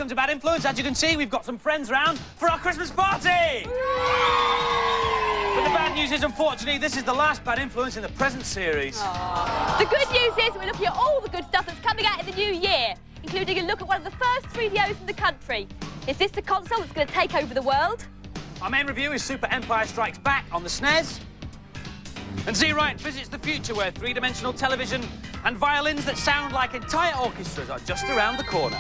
welcome to Bad Influence. As you can see, we've got some friends round for our Christmas party! But the bad news is, unfortunately, this is the last Bad Influence in the present series. Aww. The good news is we're looking at all the good stuff that's coming out in the new year, including a look at one of the first 3DOs in the country. Is this the console that's going to take over the world? Our main review is Super Empire Strikes Back on the SNES. And Z Right visits the future where three-dimensional television and violins that sound like entire orchestras are just around the corner.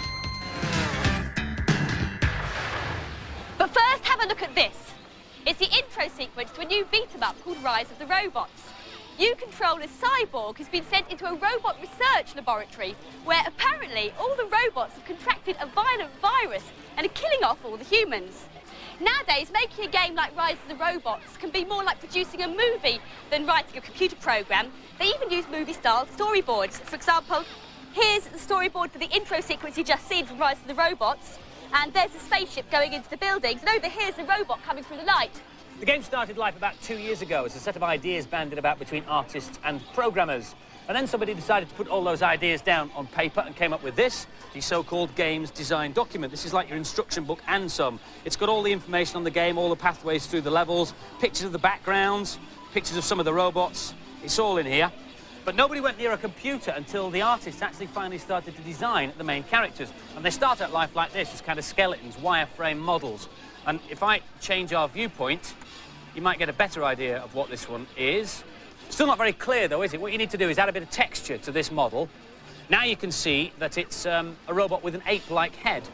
But first, have a look at this. It's the intro sequence to a new beat-em-up called Rise of the Robots. You control a cyborg who's been sent into a robot research laboratory where apparently all the robots have contracted a violent virus and are killing off all the humans. Nowadays, making a game like Rise of the Robots can be more like producing a movie than writing a computer program. They even use movie-style storyboards. For example, here's the storyboard for the intro sequence you just seen from Rise of the Robots. And there's a spaceship going into the buildings, and over here's the robot coming through the light. The game started life about 2 years ago as a set of ideas bandied about between artists and programmers. And then somebody decided to put all those ideas down on paper and came up with this, the so-called games design document. This is like your instruction book and some. It's got all the information on the game, all the pathways through the levels, pictures of the backgrounds, pictures of some of the robots. It's all in here. But nobody went near a computer until the artists actually finally started to design the main characters. And they start out life like this, as kind of skeletons, wireframe models. And if I change our viewpoint, you might get a better idea of what this one is. Still not very clear, though, is it? What you need to do is add a bit of texture to this model. Now you can see that it's a robot with an ape-like head.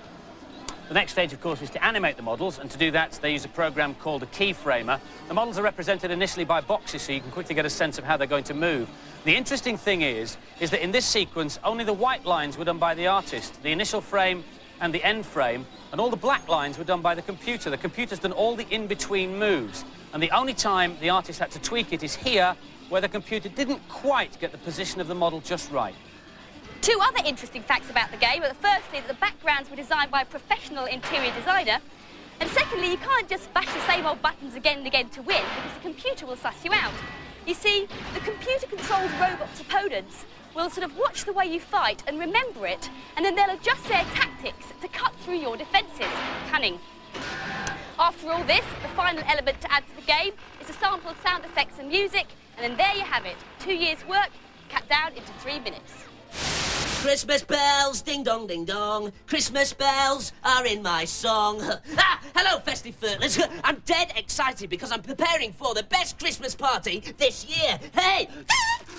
The next stage, of course, is to animate the models, and to do that, they use a program called a keyframer. The models are represented initially by boxes, so you can quickly get a sense of how they're going to move. The interesting thing is that in this sequence, only the white lines were done by the artist, the initial frame and the end frame, and all the black lines were done by the computer. The computer's done all the in-between moves, and the only time the artist had to tweak it is here, where the computer didn't quite get the position of the model just right. Two other interesting facts about the game are, firstly, that the backgrounds were designed by a professional interior designer, and secondly, you can't just bash the same old buttons again and again to win, because the computer will suss you out. You see, the computer-controlled robot's opponents will sort of watch the way you fight and remember it, and then they'll adjust their tactics to cut through your defences. Cunning. After all this, the final element to add to the game is a sample of sound effects and music, and then there you have it. 2 years' work cut down into 3 minutes. Christmas bells, ding dong, ding dong. Christmas bells are in my song. Hello, festive furtlers. I'm dead excited because I'm preparing for the best Christmas party this year. Hey!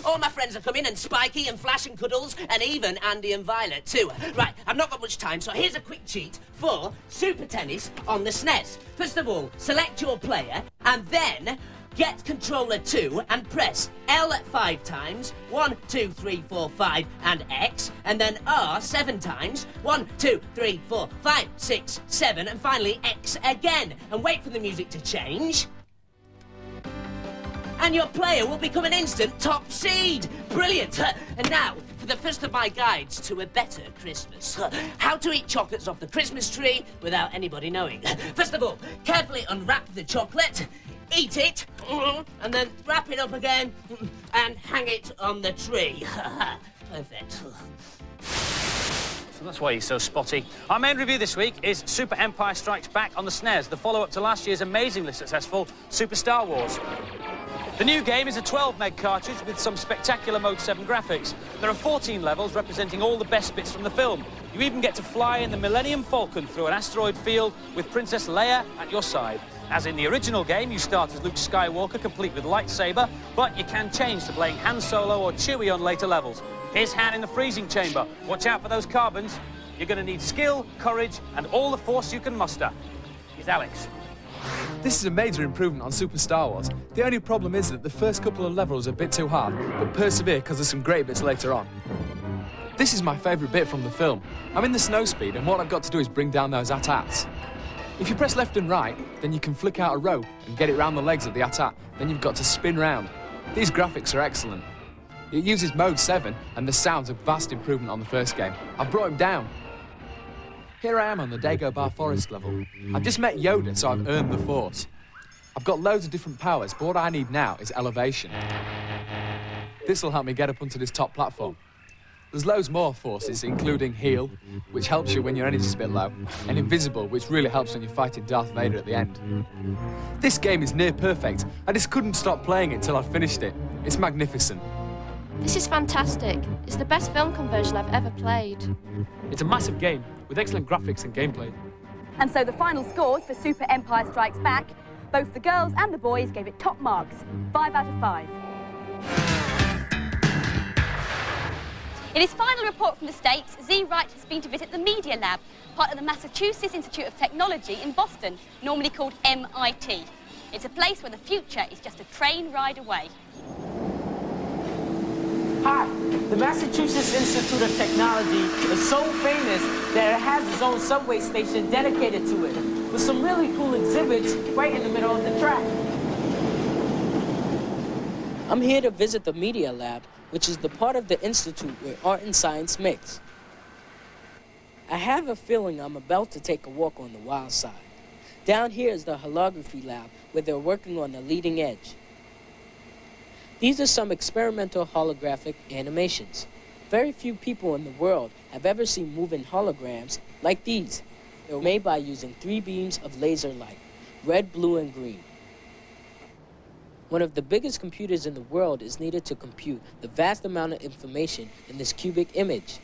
All my friends are coming, and Spiky and Flash and Cuddles, and even Andy and Violet too. Right, I've not got much time, so here's a quick cheat for Super Tennis on the SNES. First of all, select your player, and then get controller 2 and press L 5 times, 1, 2, 3, 4, 5, and X, and then R 7 times, 1, 2, 3, 4, 5, 6, 7, and finally X again. And wait for the music to change. And your player will become an instant top seed. Brilliant. And now, for the first of my guides to a better Christmas. How to eat chocolates off the Christmas tree without anybody knowing. First of all, carefully unwrap the chocolate, eat it, and then wrap it up again and hang it on the tree. Perfect. So that's why he's so spotty. Our main review this week is Super Empire Strikes Back on the SNES, the follow-up to last year's amazingly successful Super Star Wars. The new game is a 12-meg cartridge with some spectacular Mode 7 graphics. There are 14 levels representing all the best bits from the film. You even get to fly in the Millennium Falcon through an asteroid field with Princess Leia at your side. As in the original game, you start as Luke Skywalker, complete with lightsaber, but you can change to playing Han Solo or Chewie on later levels. Here's Han in the freezing chamber. Watch out for those carbons. You're going to need skill, courage, and all the force you can muster. Here's Alex. This is a major improvement on Super Star Wars. The only problem is that the first couple of levels are a bit too hard, but persevere because there's some great bits later on. This is my favourite bit from the film. I'm in the snow speed, and what I've got to do is bring down those AT-ATs. If you press left and right, then you can flick out a rope and get it round the legs of the AT-AT. Then you've got to spin round. These graphics are excellent. It uses Mode 7, and the sound's a vast improvement on the first game. I've brought him down. Here I am on the Dagobah Forest level. I've just met Yoda, so I've earned the Force. I've got loads of different powers, but what I need now is elevation. This will help me get up onto this top platform. There's loads more forces, including heal, which helps you when your energy's a bit low, and invisible, which really helps when you're fighting Darth Vader at the end. This game is near perfect. I just couldn't stop playing it till I finished it. It's magnificent. This is fantastic. It's the best film conversion I've ever played. It's a massive game with excellent graphics and gameplay. And so the final scores for Super Empire Strikes Back, both the girls and the boys gave it top marks, 5 out of 5. In his final report from the States, Z. Wright has been to visit the Media Lab, part of the Massachusetts Institute of Technology in Boston, normally called MIT. It's a place where the future is just a train ride away. Hi, the Massachusetts Institute of Technology is so famous that it has its own subway station dedicated to it, with some really cool exhibits right in the middle of the track. I'm here to visit the Media Lab, which is the part of the Institute where art and science mix. I have a feeling I'm about to take a walk on the wild side. Down here is the holography lab, where they're working on the leading edge. These are some experimental holographic animations. Very few people in the world have ever seen moving holograms like these. They were made by using 3 beams of laser light, red, blue, and green. One of the biggest computers in the world is needed to compute the vast amount of information in this cubic image.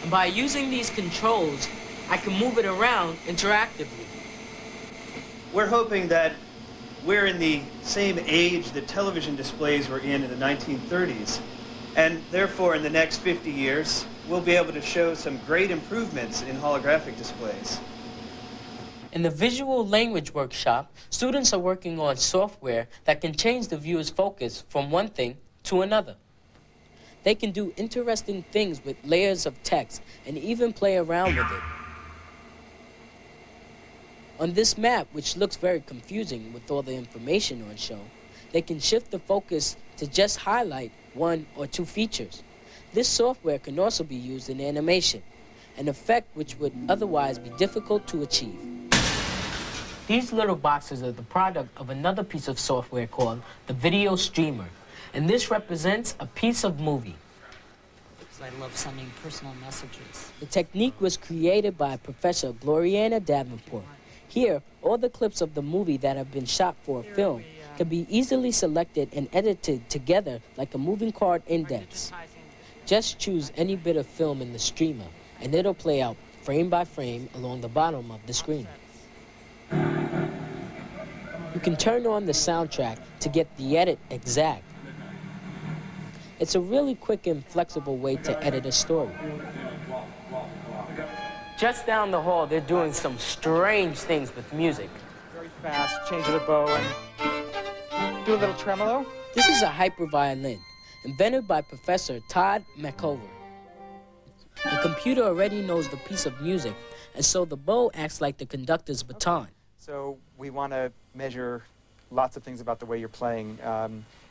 And by using these controls, I can move it around interactively. We're hoping that we're in the same age that television displays were in the 1930s. And therefore, in the next 50 years, we'll be able to show some great improvements in holographic displays. In the visual language workshop, students are working on software that can change the viewer's focus from one thing to another. They can do interesting things with layers of text and even play around with it. On this map, which looks very confusing with all the information on show, they can shift the focus to just highlight 1 or 2 features. This software can also be used in animation, an effect which would otherwise be difficult to achieve. These little boxes are the product of another piece of software called the video streamer, and this represents a piece of movie. Because I love sending personal messages. The technique was created by Professor Gloriana Davenport. Here, all the clips of the movie that have been shot for a film can be easily selected and edited together like a moving card index. Just choose any bit of film in the streamer, and it'll play out frame by frame along the bottom of the screen. You can turn on the soundtrack to get the edit exact. It's a really quick and flexible way to edit a story. Just down the hall, they're doing some strange things with music. Very fast, change of the bow and do a little tremolo. This is a hyper violin, invented by Professor Todd McCover. The computer already knows the piece of music, and so the bow acts like the conductor's baton. So we want to measure lots of things about the way you're playing,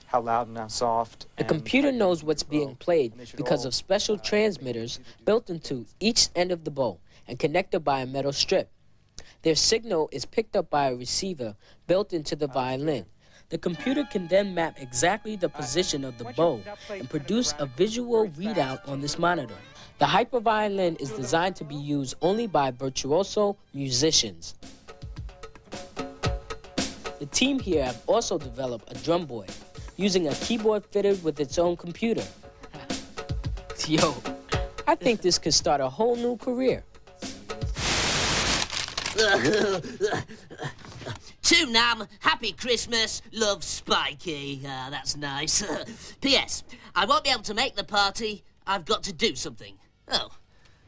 how loud and how soft. The computer knows what's being played because of special transmitters built into each end of the bow and connected by a metal strip. Their signal is picked up by a receiver built into the violin. The computer can then map exactly the position of the bow and produce a visual readout on this monitor. The hyperviolin is designed to be used only by virtuoso musicians. The team here have also developed a drum boy, using a keyboard fitted with its own computer. Yo, I think this could start a whole new career. Toonam, happy Christmas, love Spiky. That's nice. P.S. I won't be able to make the party. I've got to do something.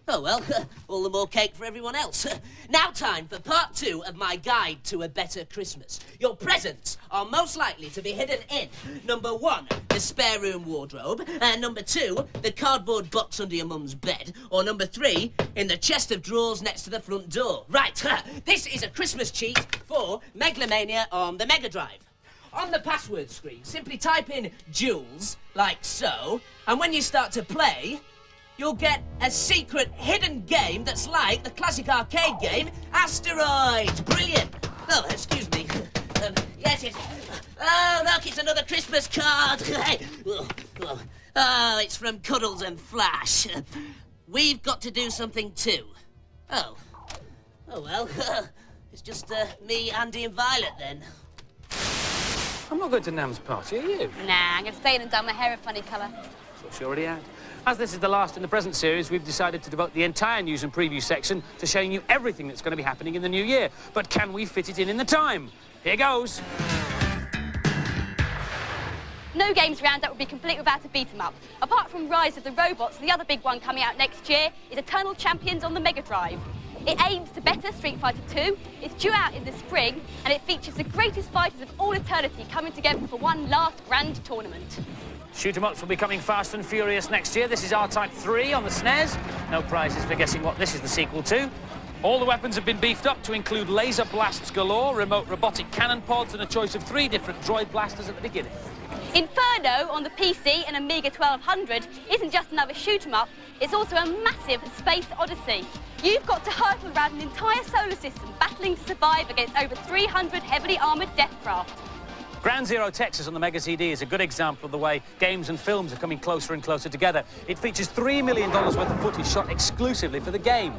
Oh well, all the more cake for everyone else. Now time for part 2 of my guide to a better Christmas. Your presents are most likely to be hidden in number 1, the spare room wardrobe, and number 2, the cardboard box under your mum's bed, or number 3, in the chest of drawers next to the front door. Right, this is a Christmas cheat for Megalomania on the Mega Drive. On the password screen, simply type in Jules, like so, and when you start to play, you'll get a secret hidden game that's like the classic arcade game, Asteroids. Brilliant. Oh, excuse me. Yes. Oh, look, it's another Christmas card. Oh, it's from Cuddles and Flash. We've got to do something too. Oh. Oh, well. It's just me, Andy and Violet then. I'm not going to Nam's party, are you? Nah, I'm going to stay in and dye my hair a funny colour. So she already had. As this is the last in the present series, we've decided to devote the entire news and preview section to showing you everything that's going to be happening in the new year. But can we fit it in the time? Here goes. No Games Roundup would be complete without a beat-em-up. Apart from Rise of the Robots, the other big one coming out next year is Eternal Champions on the Mega Drive. It aims to better Street Fighter 2, it's due out in the spring, and it features the greatest fighters of all eternity coming together for one last grand tournament. Shoot-em-ups will be coming fast and furious next year. This is R-Type 3 on the SNES. No prizes for guessing what this is the sequel to. All the weapons have been beefed up to include laser blasts galore, remote robotic cannon pods, and a choice of 3 different droid blasters at the beginning. Inferno on the PC and Amiga 1200 isn't just another shoot-em-up, it's also a massive space odyssey. You've got to hurtle around an entire solar system, battling to survive against over 300 heavily armoured death craft. Ground Zero Texas on the Mega CD is a good example of the way games and films are coming closer and closer together. It features $3 million worth of footage shot exclusively for the game.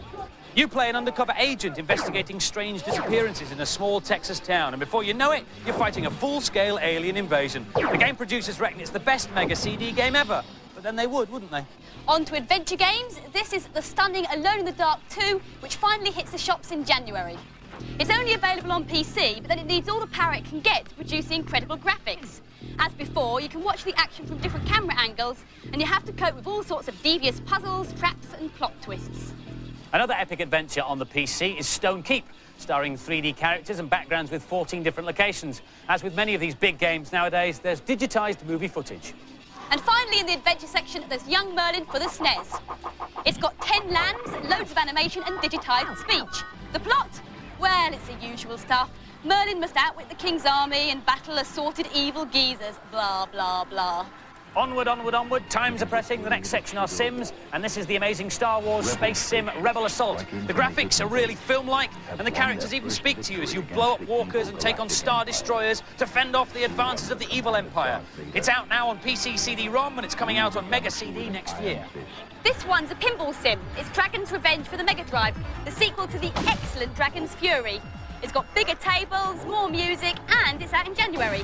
You play an undercover agent investigating strange disappearances in a small Texas town, and before you know it, you're fighting a full-scale alien invasion. The game producers reckon it's the best Mega CD game ever, but then they would, wouldn't they? On to adventure games. This is the stunning Alone in the Dark 2, which finally hits the shops in January. It's only available on PC, but then it needs all the power it can get to produce the incredible graphics. As before, you can watch the action from different camera angles, and you have to cope with all sorts of devious puzzles, traps, and plot twists. Another epic adventure on the PC is Stone Keep, starring 3D characters and backgrounds with 14 different locations. As with many of these big games nowadays, there's digitised movie footage. And finally, in the adventure section, there's Young Merlin for the SNES. It's got 10 lands, loads of animation and digitised speech. The plot? Well, it's the usual stuff. Merlin must outwit the king's army and battle assorted evil geezers, blah, blah, blah. Onward, onward, onward. Times are pressing. The next section are Sims, and this is the amazing Star Wars Space Sim Rebel Assault. The graphics are really film-like, and the characters even speak to you as you blow up walkers and take on Star Destroyers to fend off the advances of the evil Empire. It's out now on PC CD-ROM, and it's coming out on Mega CD next year. This one's a pinball sim. It's Dragon's Revenge for the Mega Drive, the sequel to the excellent Dragon's Fury. It's got bigger tables, more music, and it's out in January.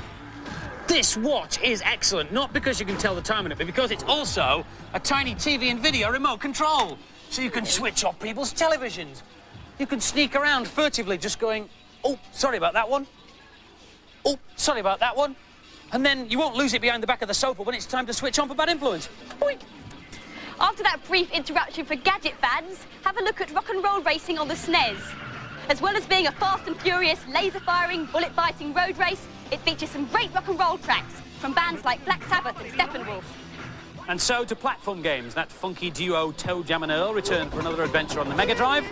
This watch is excellent, not because you can tell the time on it, but because it's also a tiny TV and video remote control. So you can switch off people's televisions. You can sneak around furtively just going, oh, sorry about that one. Oh, sorry about that one. And then you won't lose it behind the back of the sofa when it's time to switch on for Bad Influence. Boink. After that brief interruption for gadget fans, have a look at rock and roll racing on the SNES. As well as being a fast and furious, laser-firing, bullet-biting road race, it features some great rock and roll tracks from bands like Black Sabbath and Steppenwolf. And so to platform games, that funky duo Toe Jam and Earl return for another adventure on the Mega Drive.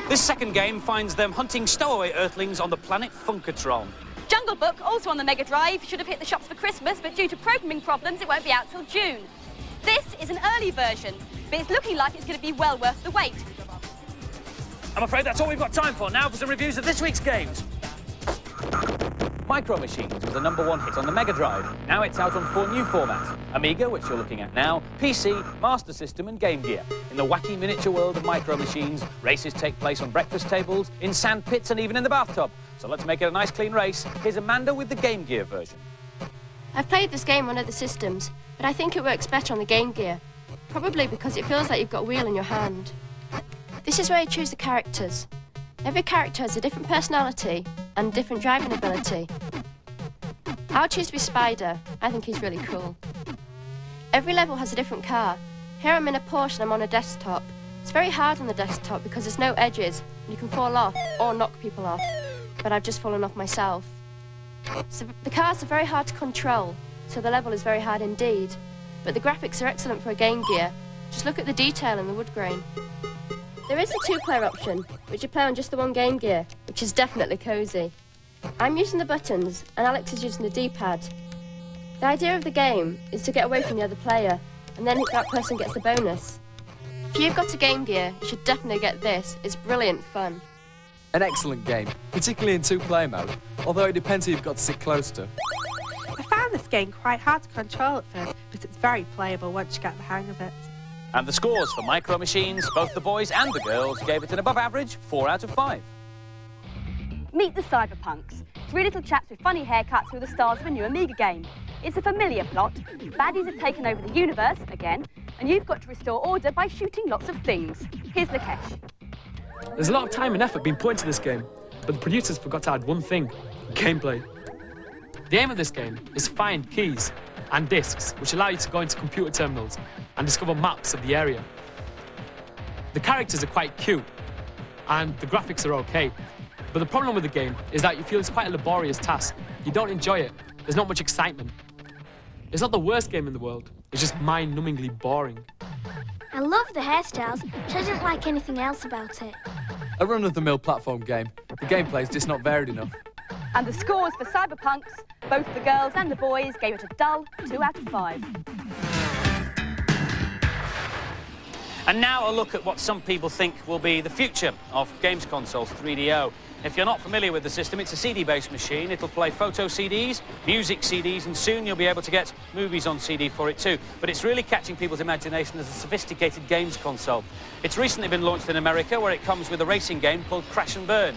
This second game finds them hunting stowaway Earthlings on the planet Funkatron. Jungle Book, also on the Mega Drive, should have hit the shops for Christmas, but due to programming problems, it won't be out till June. This is an early version, but it's looking like it's going to be well worth the wait. I'm afraid that's all we've got time for. Now for some reviews of this week's games. Micro Machines was the #1 hit on the Mega Drive. Now it's out on 4 new formats. Amiga, which you're looking at now, PC, Master System and Game Gear. In the wacky miniature world of Micro Machines, races take place on breakfast tables, in sand pits and even in the bathtub. So let's make it a nice clean race. Here's Amanda with the Game Gear version. I've played this game on other systems, but I think it works better on the Game Gear. Probably because it feels like you've got a wheel in your hand. This is where you choose the characters. Every character has a different personality and different driving ability. I'll choose to be Spider. I think he's really cool. Every level has a different car. Here I'm in a Porsche and I'm on a desktop. It's very hard on the desktop because there's no edges and you can fall off or knock people off, but I've just fallen off myself. So the cars are very hard to control, so the level is very hard indeed, but the graphics are excellent for a Game Gear. Just look at the detail in the wood grain. There is a 2-player option, which you play on just the one Game Gear, which is definitely cosy. I'm using the buttons, and Alex is using the D-pad. The idea of the game is to get away from the other player, and then that person gets the bonus. If you've got a Game Gear, you should definitely get this. It's brilliant fun. An excellent game, particularly in 2-player mode, although it depends who you've got to sit close to. I found this game quite hard to control at first, but it's very playable once you get the hang of it. And the scores for Micro Machines, both the boys and the girls gave it an above average 4 out of 5. Meet the Cyberpunks. 3 little chaps with funny haircuts who are the stars of a new Amiga game. It's a familiar plot. Baddies have taken over the universe, again, and you've got to restore order by shooting lots of things. Here's Lakesh. There's a lot of time and effort being put into this game, but the producers forgot to add one thing: gameplay. The aim of this game is to find keys and discs which allow you to go into computer terminals and discover maps of the area. The characters are quite cute and the graphics are okay, but the problem with the game is that you feel it's quite a laborious task. You don't enjoy it. There's not much excitement. It's not the worst game in the world. It's just mind-numbingly boring. I love the hairstyles, but I don't like anything else about it. A run-of-the-mill platform game. The gameplay's just not varied enough. And the scores for Cyberpunks, both the girls and the boys gave it a dull 2 out of 5. And now a look at what some people think will be the future of games consoles 3DO. If you're not familiar with the system, it's a CD-based machine. It'll play photo CDs, music CDs, and soon you'll be able to get movies on CD for it too. But it's really catching people's imagination as a sophisticated games console. It's recently been launched in America, where it comes with a racing game called Crash and Burn.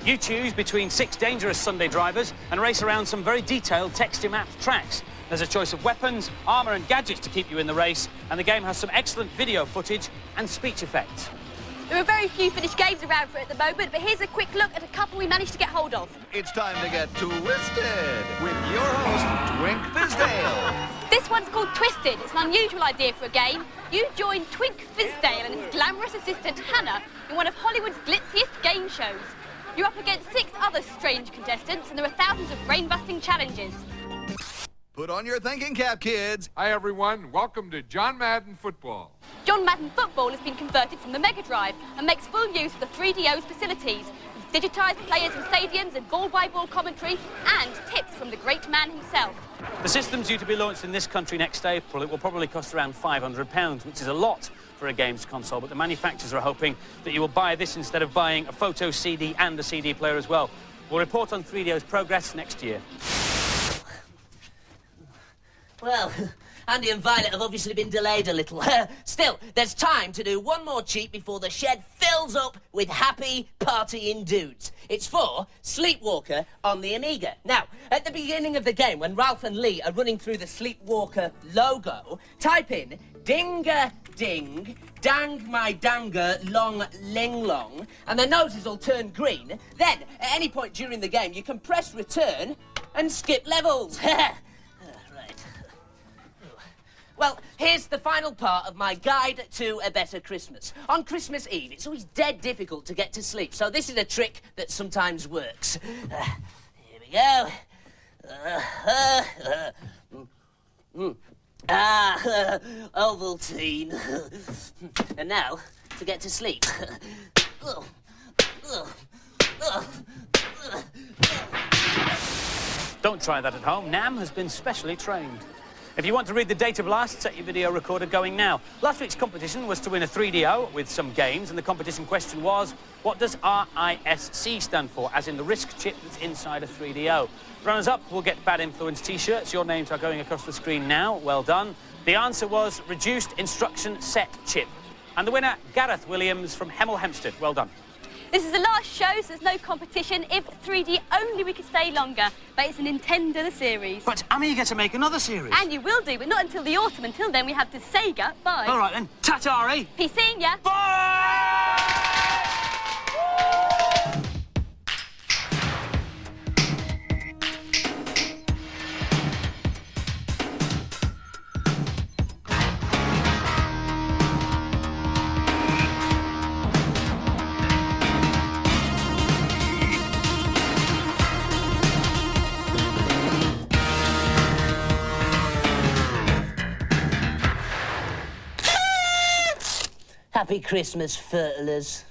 You choose between 6 dangerous Sunday drivers and race around some very detailed texture-mapped tracks. There's a choice of weapons, armour and gadgets to keep you in the race, and the game has some excellent video footage and speech effects. There are very few finished games around for it at the moment, but here's a quick look at a couple we managed to get hold of. It's time to get twisted with your host, Twink Fizdale. This one's called Twisted. It's an unusual idea for a game. You join Twink Fizdale and his glamorous assistant Hannah in one of Hollywood's glitziest game shows. You're up against 6 other strange contestants, and there are thousands of brain-busting challenges. Put on your thinking cap, kids. Hi, everyone. Welcome to John Madden Football. John Madden Football has been converted from the Mega Drive and makes full use of the 3DO's facilities, with digitised players in stadiums and ball-by-ball commentary and tips from the great man himself. The system's due to be launched in this country next April. It will probably cost around £500, which is a lot for a games console, but the manufacturers are hoping that you will buy this instead of buying a photo CD and a CD player as well. We'll report on 3DO's progress next year. Well, Andy and Violet have obviously been delayed a little. Still, there's time to do one more cheat before the shed fills up with happy partying dudes. It's for Sleepwalker on the Amiga. Now, at the beginning of the game, when Ralph and Lee are running through the Sleepwalker logo, type in ding-a-ding, dang my danger, long ling long, and their noses will turn green. Then, at any point during the game, you can press return and skip levels. Well, here's the final part of my guide to a better Christmas. On Christmas Eve, it's always dead difficult to get to sleep, so this is a trick that sometimes works. Here we go. Ovaltine. And now, to get to sleep. Don't try that at home. Nam has been specially trained. If you want to read the date of last, set your video recorder going now. Last week's competition was to win a 3DO with some games, and the competition question was, what does RISC stand for, as in the RISC chip that's inside a 3DO? Runners-up will get Bad Influence T-shirts. Your names are going across the screen now. Well done. The answer was Reduced Instruction Set Chip. And the winner, Gareth Williams from Hemel Hempstead. Well done. This is the last show, so there's no competition. If 3D only we could stay longer, but it's a Nintendo the series. But Amiga to make another series. And you will do, but not until the autumn. Until then, we have the Sega. Bye. All right, then. Ta-ta-ry. Peace seeing ya. Bye! Happy Christmas, fertilers.